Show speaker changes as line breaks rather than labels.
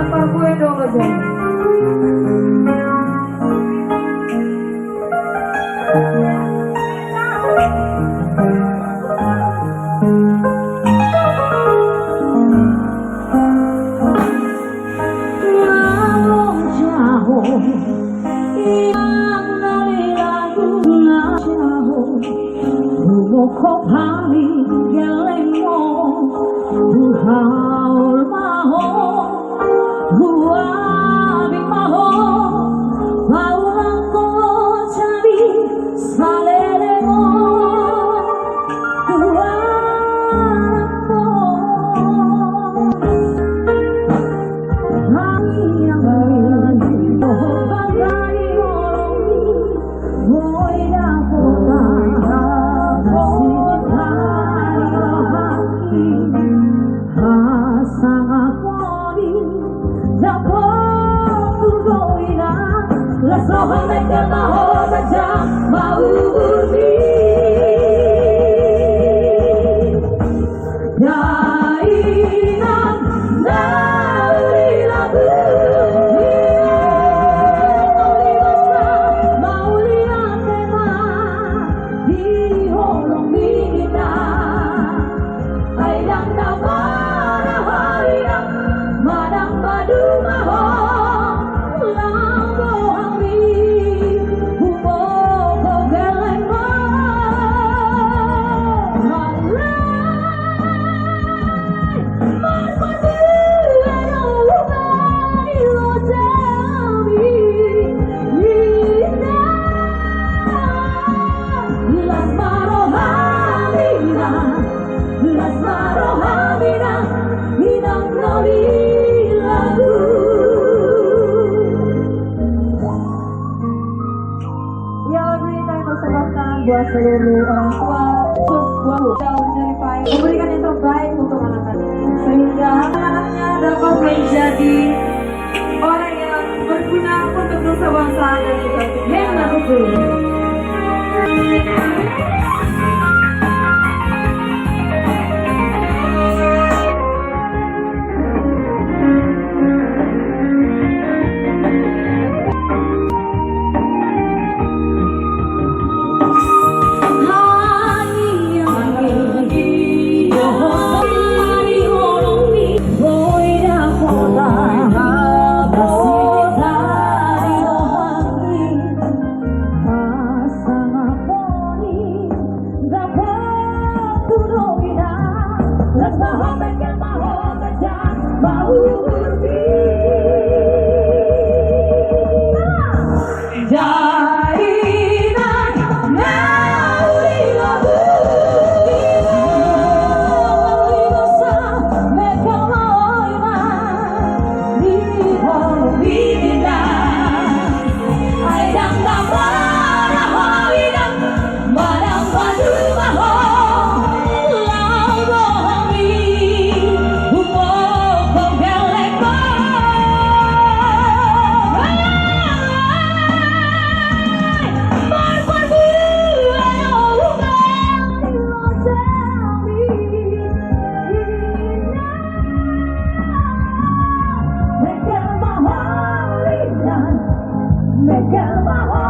Lapar gue dong aja.
Kau hari gelengmo, haul maho, abik maho, paulang ko cari salelemo, aramo, hari yang lain, bagai orang boy Las hojas me queman, hojas ya mau Jainan dari lagu mau lihat tema di holong kita ayam tamara hayam madang badu maho buat seluruh orang tua untuk memberikan yang terbaik untuk anak-anak sehingga anak-anaknya dapat menjadi orang yang berguna untuk nusa bangsa dan juga negara. Make it my